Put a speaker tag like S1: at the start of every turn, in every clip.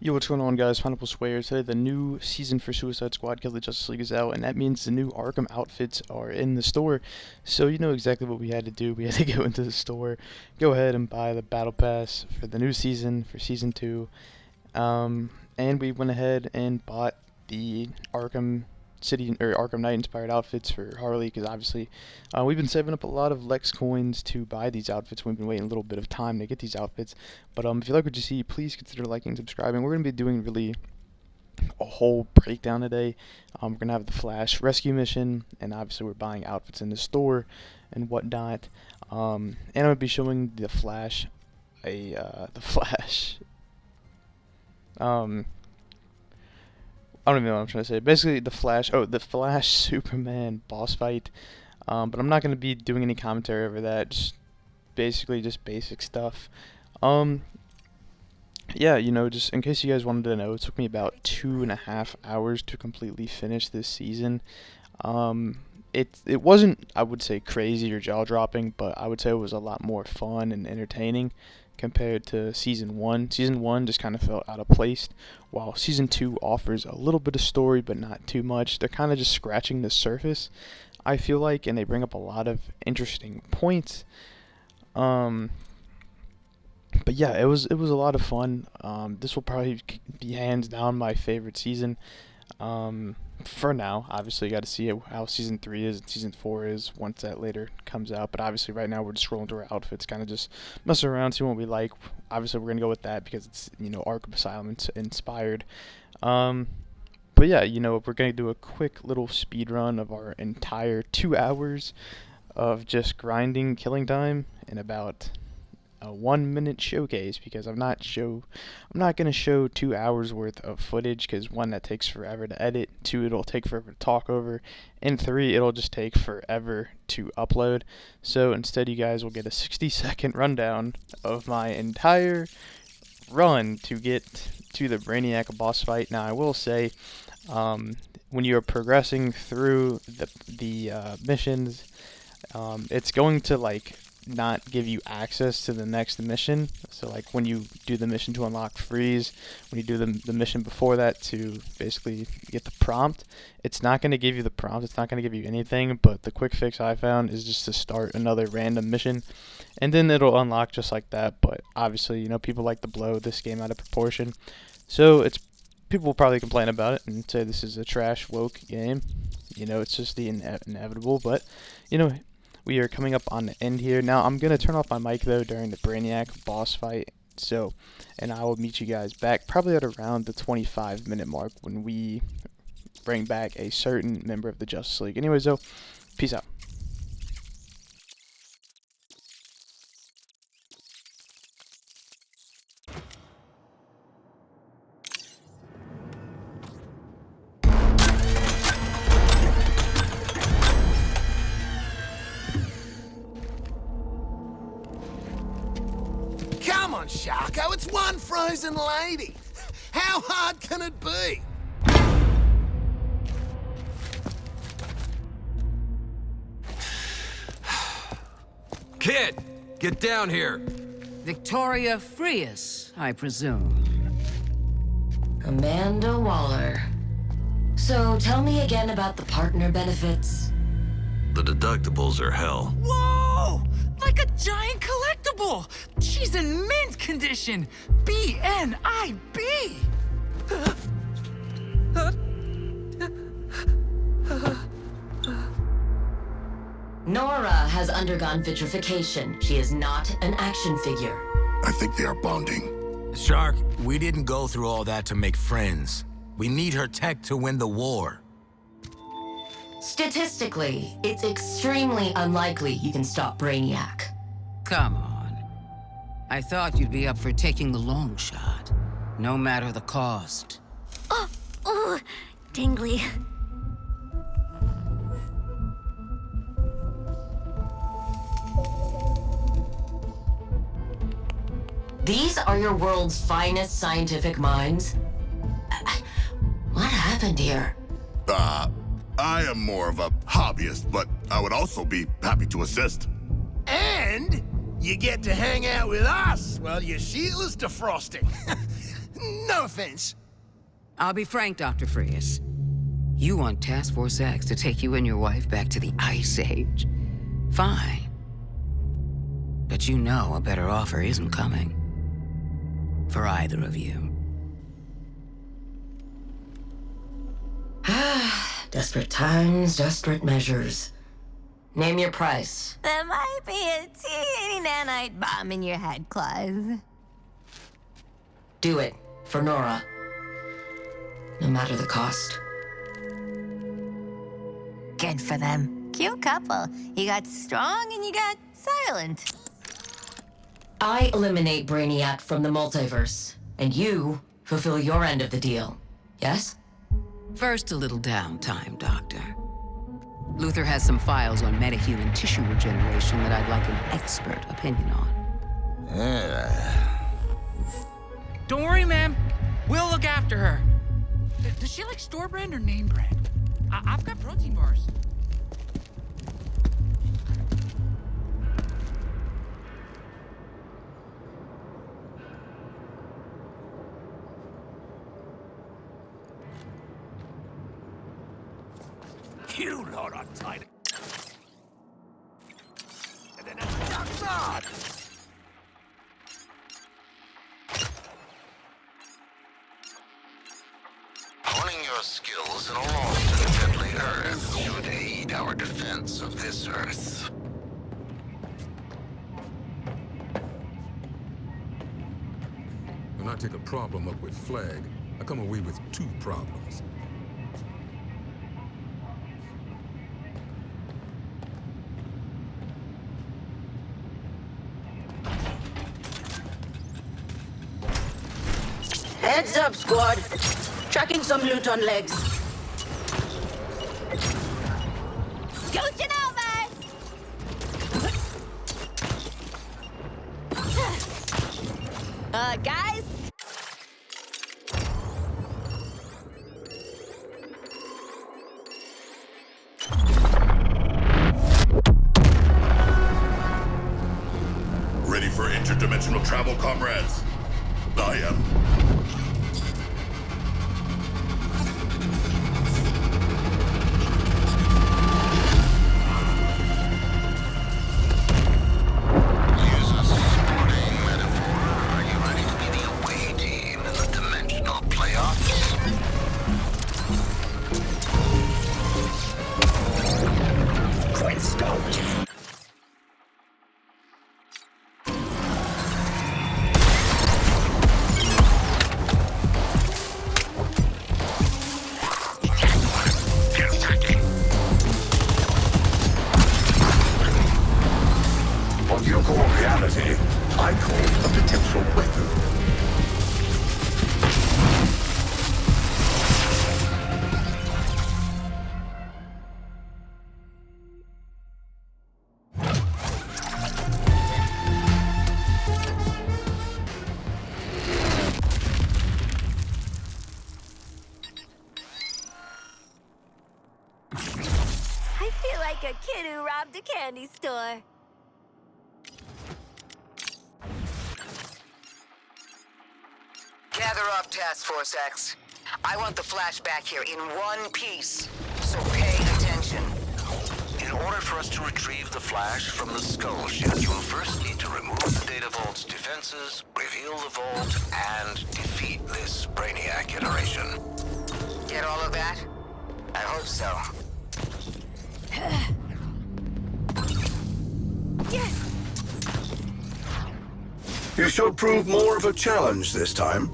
S1: Yo, what's going on, guys? Pineapple Square. Today, the new season for Suicide Squad Kill the Justice League is out, and that means the new Arkham outfits are in the store. So, you know exactly what we had to do. We had to go into the store, go ahead and buy the Battle Pass for the new season, for Season 2. And we went ahead and bought the Arkham City or Arkham Knight inspired outfits for Harley because obviously we've been saving up a lot of Lex coins to buy these outfits. We've been waiting a little bit of time to get these outfits. But if you like what you see, please consider liking and subscribing. We're going to be doing really a whole breakdown today. We're going to have the Flash rescue mission, and obviously we're buying outfits in the store and whatnot. And I'm going to be showing the Flash I don't even know what I'm trying to say. Basically, the Flash Superman boss fight. But I'm not going to be doing any commentary over that. Just basically just basic stuff. Yeah, just in case you guys wanted to know, it took me about 2.5 hours to completely finish this season. It wasn't, I would say, crazy or jaw dropping, but I would say it was a lot more fun and entertaining compared to Season 1. Season 1 just kind of felt out of place, while Season 2 offers a little bit of story, but not too much. They're kind of just scratching the surface, I feel like, and they bring up a lot of interesting points. But yeah, it was a lot of fun. This will probably be hands down my favorite season. For now, obviously, you got to see how Season 3 is and Season 4 is once that later comes out. But obviously, right now, we're just scrolling through our outfits, kind of just messing around, see what we like. Obviously, we're going to go with that because it's, Arkham Asylum inspired. But yeah, we're going to do a quick little speed run of our entire 2 hours of just grinding killing time in about a 1-minute showcase, because I'm not going to show 2 hours worth of footage, because 1, that takes forever to edit, 2, it'll take forever to talk over, and 3, it'll just take forever to upload. So instead, you guys will get a 60-second rundown of my entire run to get to the Brainiac boss fight. Now, I will say, when you're progressing through the missions, it's going to not give you access to the next mission. So when you do the mission to unlock Freeze, when you do the mission before that to basically get the prompt, it's not going to give you the prompt, it's not going to give you anything. But the quick fix I found is just to start another random mission, and then it'll unlock just like that. But obviously, people like to blow this game out of proportion, so people will probably complain about it and say this is a trash woke game. It's just the inevitable. But we are coming up on the end here. Now, I'm going to turn off my mic, though, during the Brainiac boss fight. And I will meet you guys back probably at around the 25-minute mark when we bring back a certain member of the Justice League. Anyways, though, peace out.
S2: Come on, Sharko, it's one frozen lady. How hard can it be?
S3: Kid, get down here.
S4: Victoria Frias, I presume.
S5: Amanda Waller. So tell me again about the partner benefits.
S3: The deductibles are hell.
S6: Whoa! Like a giant collectible! She's in mint condition! BNIB!
S5: Nora has undergone vitrification. She is not an action figure.
S7: I think they are bonding.
S8: Shark, we didn't go through all that to make friends. We need her tech to win the war.
S5: Statistically, it's extremely unlikely you can stop Brainiac.
S4: Come on. I thought you'd be up for taking the long shot, no matter the cost.
S9: Oh, tingly.
S5: These are your world's finest scientific minds? What happened here?
S7: I am more of a hobbyist, but I would also be happy to assist.
S2: And you get to hang out with us while your shield is defrosting. No offense.
S4: I'll be frank, Dr. Frias. You want Task Force X to take you and your wife back to the Ice Age? Fine. But you know a better offer isn't coming. For either of you.
S5: Desperate times, desperate measures. Name your price.
S9: There might be a teeny nanite bomb in your head, Clive.
S5: Do it. For Nora. No matter the cost.
S9: Good for them. Cute couple. You got strong and you got silent.
S5: I eliminate Brainiac from the multiverse, and you fulfill your end of the deal. Yes?
S4: First, a little downtime, Doctor. Luther has some files on metahuman tissue regeneration that I'd like an expert opinion on.
S6: Don't worry, ma'am. We'll look after her. Does she like store brand or name brand? I've got protein bars.
S2: You lot are tiny. And then a duck.
S10: Honing your skills in a lost and deadly Earth should aid our defense of this Earth.
S11: When I take a problem up with Flag, I come away with 2 problems.
S12: Heads up, squad. Tracking some loot on legs.
S9: Scooching over! Guys?
S7: Ready for interdimensional travel, comrades? I am.
S2: What you call reality, I call a potential weapon.
S9: I feel like a kid who robbed a candy store.
S4: Gather up, Task Force X. I want the flashback here in one piece, so pay attention.
S10: In order for us to retrieve the Flash from the Skull Ship, you will first need to remove the Data Vault's defenses, reveal the Vault, and defeat this Brainiac iteration.
S4: Get all of that? I hope so.
S9: Yes!
S2: You shall prove more of a challenge this time,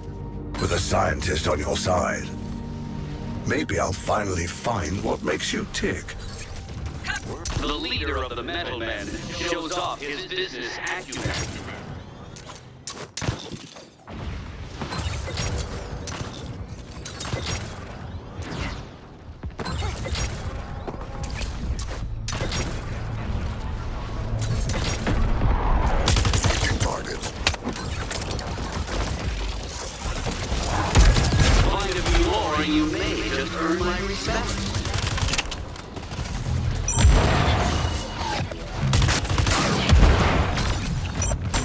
S2: with a scientist on your side. Maybe I'll finally find what makes you tick.
S13: The leader of the Metal Men shows off his business acumen. Find a few more and you may just earn my respect.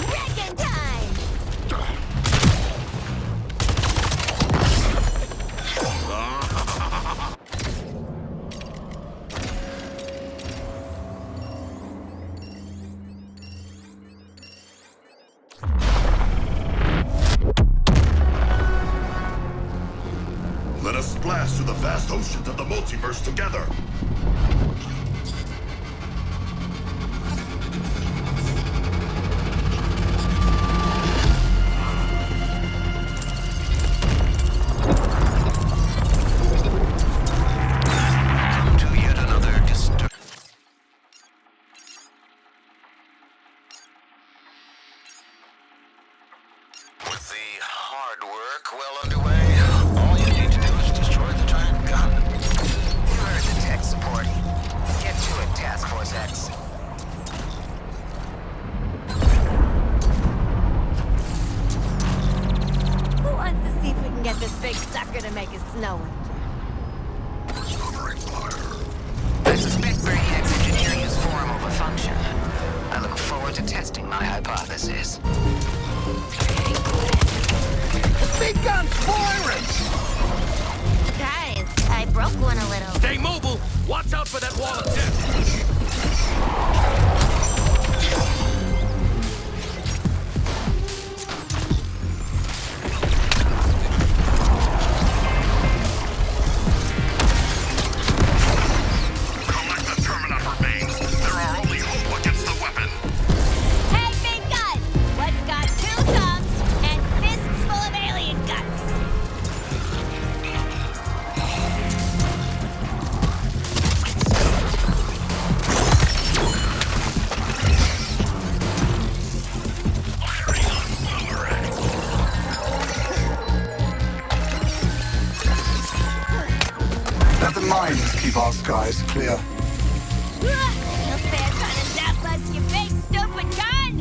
S9: Wrecking time!
S7: us splash through the vast oceans of the multiverse together.
S4: I suspect Brainiac's engineering is form over function. I look forward to testing my hypothesis.
S10: Big gun's firing!
S9: Guys, I broke one a little.
S8: Stay mobile! Watch out for that wall of death!
S2: Let the mines keep our skies clear.
S9: No fair trying to zap us, you big stupid gun!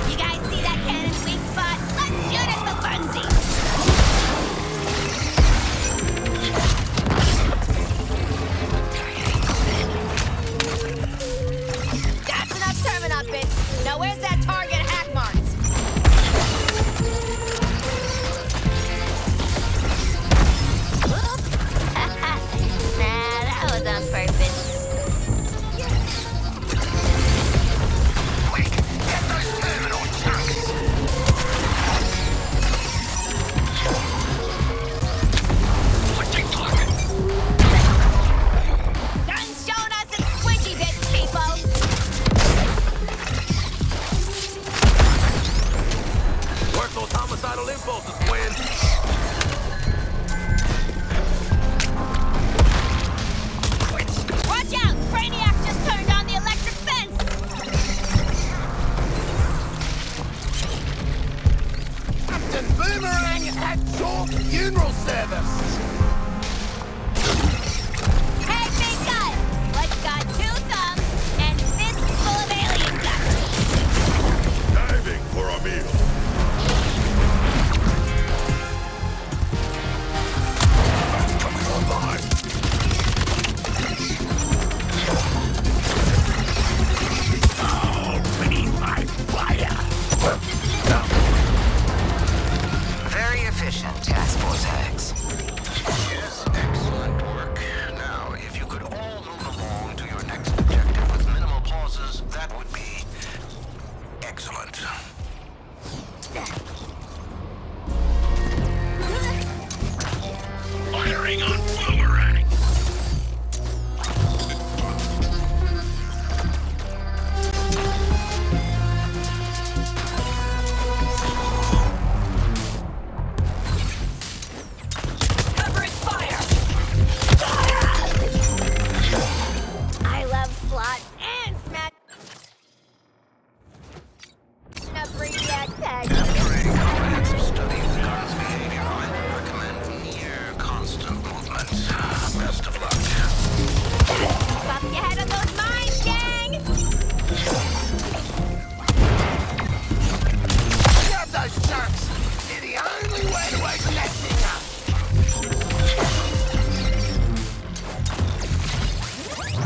S9: You guys see that cannon's weak spot? Let's shoot it for funsies! That's enough Terminot bits. Now where's that target hack marks? Nah, that was on purpose.
S10: Quick, get those terminal chunks! Switching target!
S9: Done showing us some squishy bits, people!
S8: Work those homicidal impulses, Gwen!
S9: Watch out! Brainiac just turned on the electric fence!
S10: Captain Boomerang at your funeral service!
S9: Hey, big guy! What's got 2 thumbs and fists full of alien guts?
S7: Diving for a meal.
S2: Coming online.
S4: Very efficient, Task Force X.
S10: Yes, excellent work. Now, if you could all move along to your next objective with minimal pauses, that would be excellent. Firing on Boomerang!
S9: Covering fire! I love slots and smack... A Brainiac tag.
S10: After a comprehensive study of the gun's behavior, I recommend near constant movement. Best of luck.
S9: Bump your head on those mines, gang!
S10: Grab those chunks! They're the only way to open that thing up!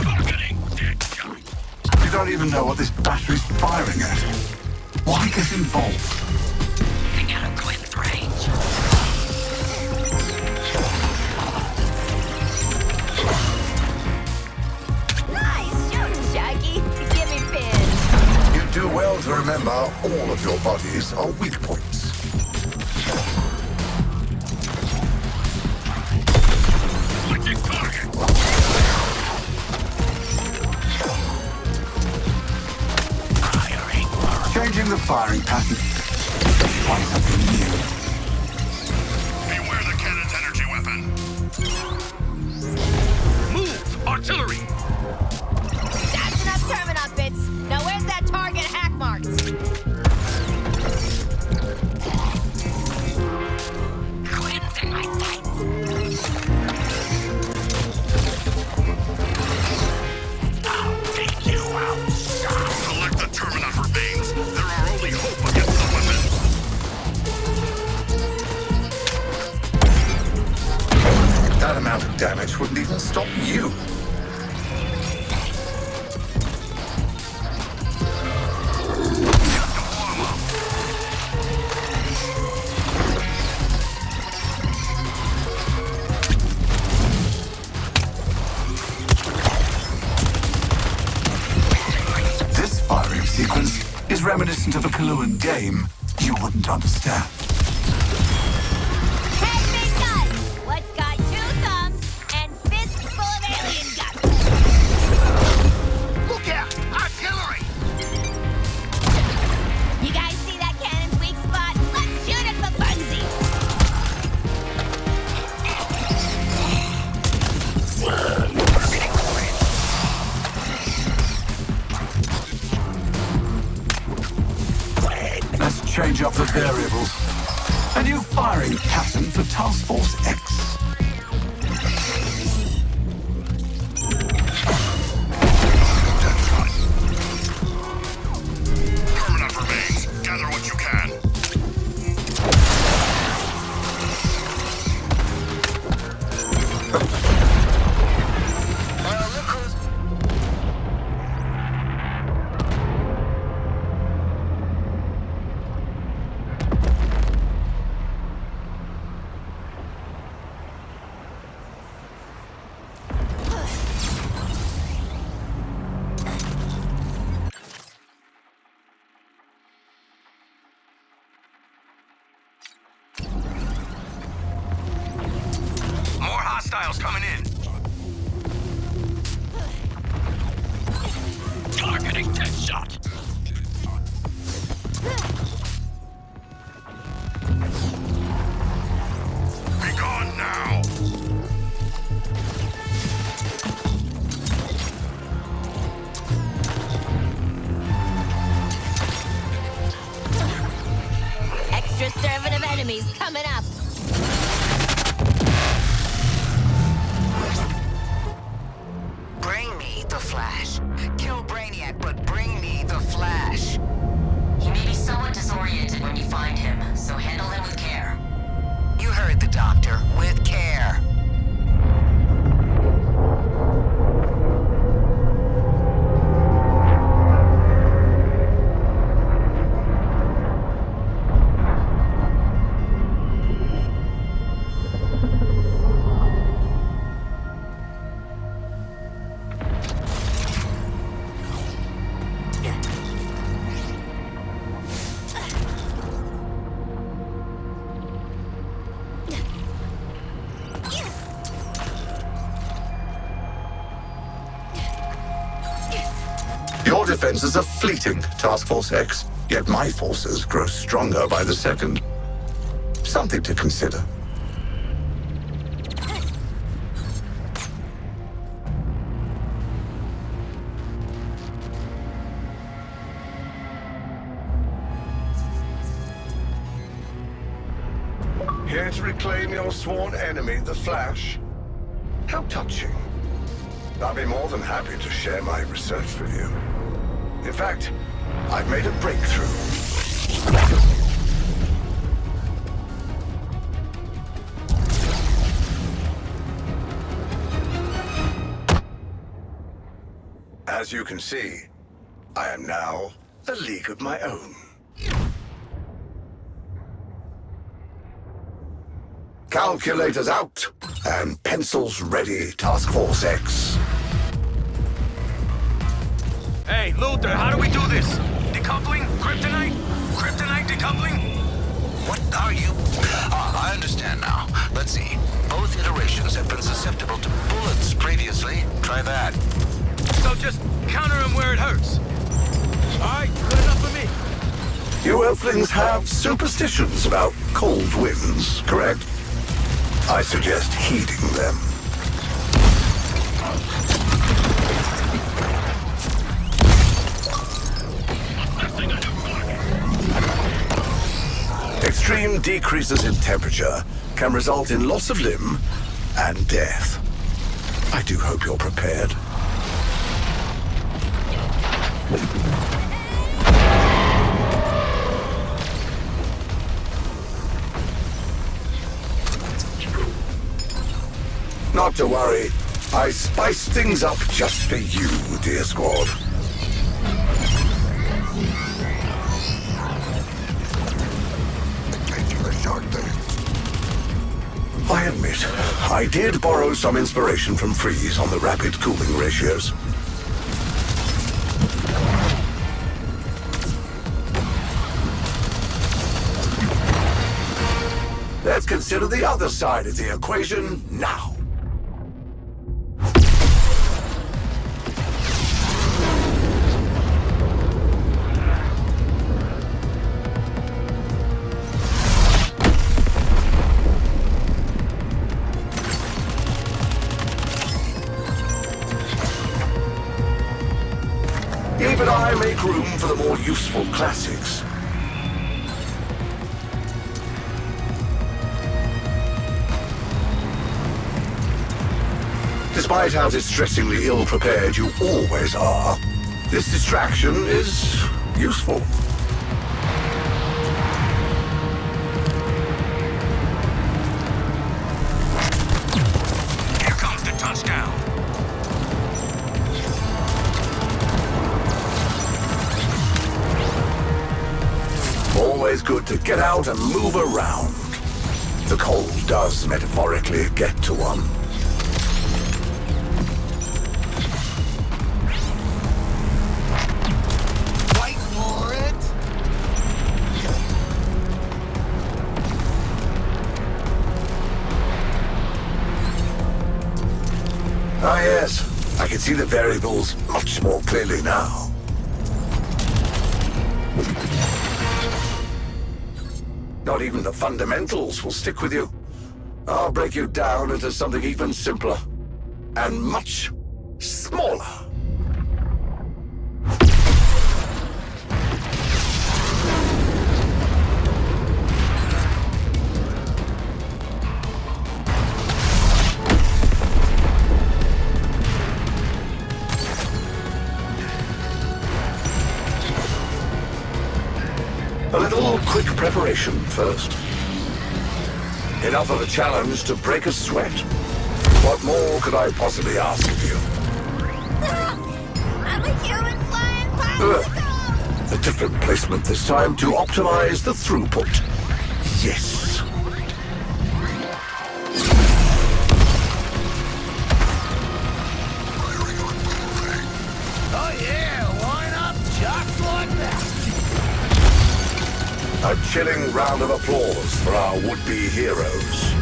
S10: Targeting dead giant.
S2: You don't even know what this battery's firing at. Why get involved?
S4: I got a glimpse range.
S9: Nice shooting, Chucky. Give me pins.
S2: You well to remember all of your bodies are weak points.
S7: Switching target!
S2: Changing the firing pattern. Try something new.
S7: Beware the cannon's energy weapon.
S13: Move! Artillery!
S9: That's enough terminal bits. Now where's that target hack marked?
S5: Cleansing my sights. I'll take you out.
S7: Select the Terminator veins. They're our only hope against the weapon.
S2: That amount of damage wouldn't even stop you. This firing sequence is reminiscent of a Kaluan game you wouldn't understand.
S9: Hey, big gun! What's got 2 thumbs and fists full of alien guts?
S7: Look out! Artillery!
S9: You guys see that cannon's weak spot? Let's shoot it for funsies!
S2: Let's change up the variables. A new firing pattern for Task Force X.
S7: That's right. Terminator veins. Gather what you can.
S10: More hostiles coming in.
S7: Targeting dead shot. Be gone now.
S9: Extra servant of enemies coming up.
S4: Bring me the Flash. Kill Brainiac, but bring me the Flash.
S5: He may be somewhat disoriented when you find him, so handle him with care.
S4: You heard the doctor. With care.
S2: Your defenses are fleeting, Task Force X, yet my forces grow stronger by the second. Something to consider. Here to reclaim your sworn enemy, the Flash? How touching. I'll be more than happy to share my research with you. In fact, I've made a breakthrough. As you can see, I am now a league of my own. Calculators out, and pencils ready, Task Force X.
S10: Hey, Luther, how do we do this? The
S8: decoupling? Kryptonite? Kryptonite decoupling?
S10: What are you? I understand now. Let's see. Both iterations have been susceptible to bullets previously. Try that.
S8: So just counter him where it hurts. Alright, good enough for me.
S2: You Earthlings have superstitions about cold winds, correct? I suggest heeding them. Extreme decreases in temperature can result in loss of limb and death. I do hope you're prepared. Not to worry. I spiced things up just for you, dear squad. I admit, I did borrow some inspiration from Freeze on the rapid cooling ratios. Let's consider the other side of the equation now. Even I make room for the more useful classics. Despite how distressingly ill-prepared you always are, this distraction is useful.
S8: Here comes the touchdown.
S2: Always good to get out and move around. The cold does metaphorically get to one.
S8: Fight for it.
S2: Ah yes, I can see the variables much more clearly now. Not even the fundamentals will stick with you. I'll break you down into something even simpler and much smaller. A little quick preparation first. Enough of a challenge to break a sweat. What more could I possibly ask of you?
S9: I'm a human flying popsicle!
S2: A different placement this time to optimize the throughput. Yes.
S8: Oh yeah, line up just like that.
S2: A chilling round of applause for our would-be heroes.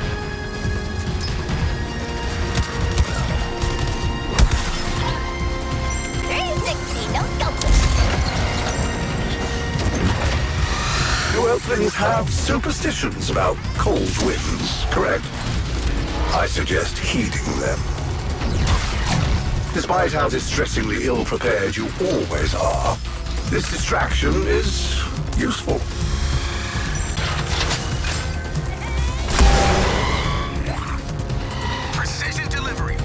S2: You Earthlings have superstitions about cold winds, correct? I suggest heeding them. Despite how distressingly ill-prepared you always are, this distraction is useful.
S8: Precision delivery.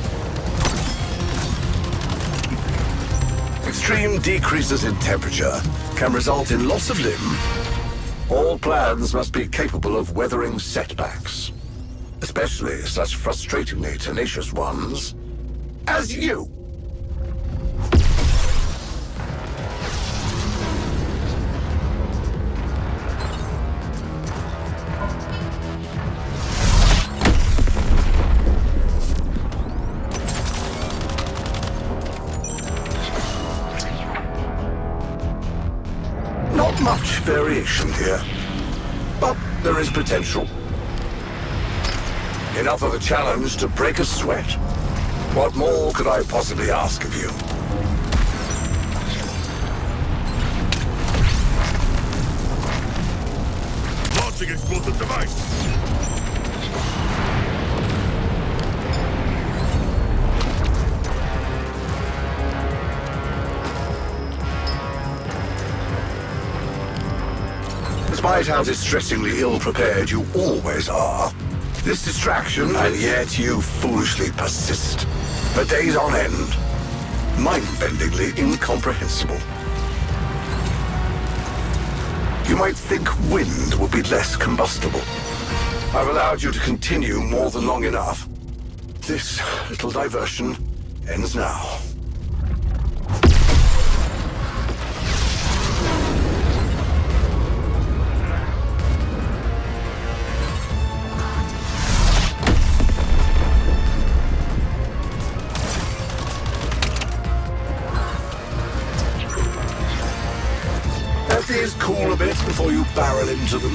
S2: Extreme decreases in temperature can result in loss of limb. All plans must be capable of weathering setbacks, especially such frustratingly tenacious ones as you. Not much variation here, but there is potential. Enough of a challenge to break a sweat. What more could I possibly ask of you?
S7: Launching explosive device!
S2: Despite how distressingly ill-prepared you always are, this distraction, and yet you foolishly persist. For days on end. Mind-bendingly incomprehensible. You might think wind would be less combustible. I've allowed you to continue more than long enough. This little diversion ends now. These cool a bit before you barrel into them.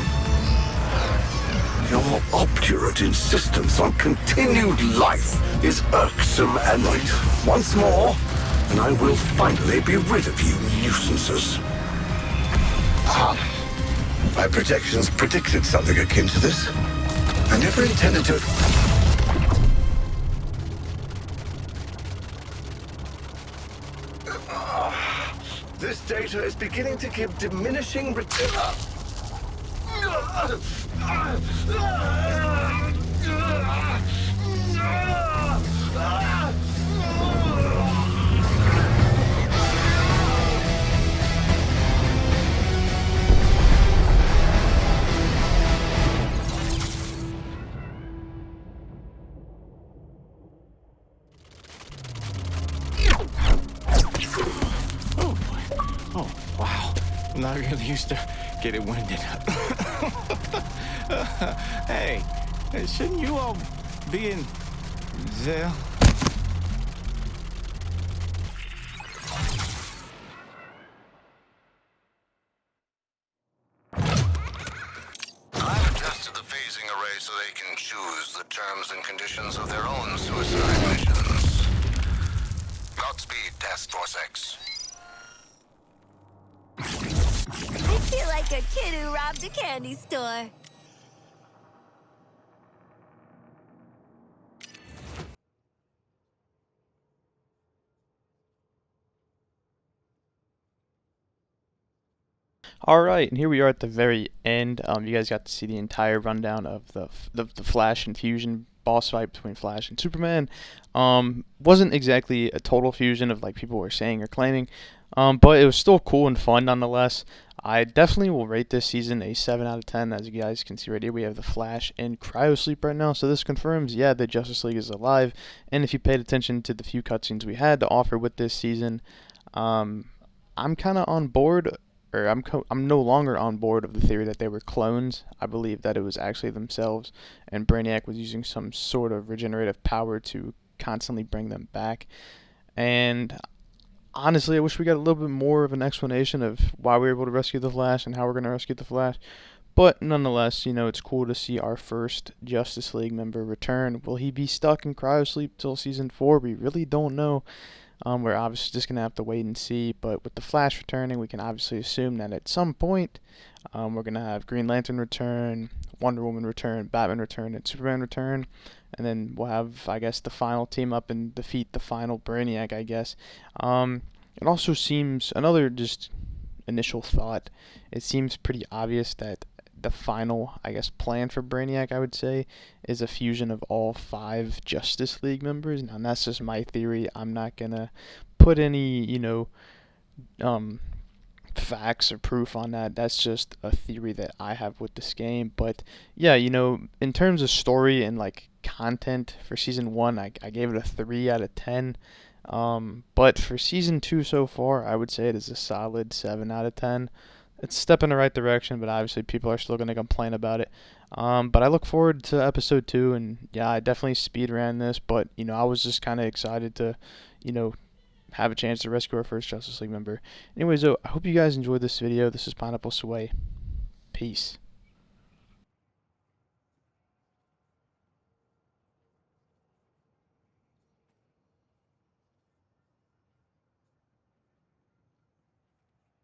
S2: Your obdurate insistence on continued life is irksome and right. Once more, and I will finally be rid of you nuisances. My projections predicted something akin to this. I never intended to... This data is beginning to give diminishing returns.
S14: I'm not really used to getting winded. Hey, shouldn't you all be in jail?
S10: I've adjusted the phasing array so they can choose the terms and conditions of their own suicide missions. Godspeed, Task Force X.
S9: I feel like a kid who robbed a candy store.
S1: Alright, and here we are at the very end. You guys got to see the entire rundown of the Flash and Fusion boss fight between Flash and Superman. Wasn't exactly a total fusion of like people were saying or claiming, but it was still cool and fun nonetheless. I definitely will rate this season a 7 out of 10. As you guys can see right here, we have the Flash in cryosleep right now, so this confirms, yeah, the Justice League is alive. And if you paid attention to the few cutscenes we had to offer with this season, I'm kind of on board. Or I'm no longer on board of the theory that they were clones. I believe that it was actually themselves, and Brainiac was using some sort of regenerative power to constantly bring them back. And honestly, I wish we got a little bit more of an explanation of why we were able to rescue the Flash and how we're going to rescue the Flash. But nonetheless, you know, it's cool to see our first Justice League member return. Will he be stuck in cryosleep till season 4? We really don't know. We're obviously just going to have to wait and see, but with the Flash returning, we can obviously assume that at some point, we're going to have Green Lantern return, Wonder Woman return, Batman return, and Superman return, and then we'll have, I guess, the final team up and defeat the final Brainiac, I guess. It also seems, another just initial thought, it seems pretty obvious that the final, I guess, plan for Brainiac, I would say, is a fusion of all 5 Justice League members. Now, that's just my theory. I'm not going to put any, you know, facts or proof on that. That's just a theory that I have with this game. But, yeah, you know, in terms of story and, like, content for Season 1, I gave it a 3 out of 10. But for Season 2 so far, I would say it is a solid 7 out of 10. It's a step in the right direction, but obviously people are still going to complain about it. But I look forward to episode 2, and yeah, I definitely speed ran this, but, you know, I was just kind of excited to, you know, have a chance to rescue our first Justice League member. Anyways, though, I hope you guys enjoyed this video. This is Pineapple Sway. Peace.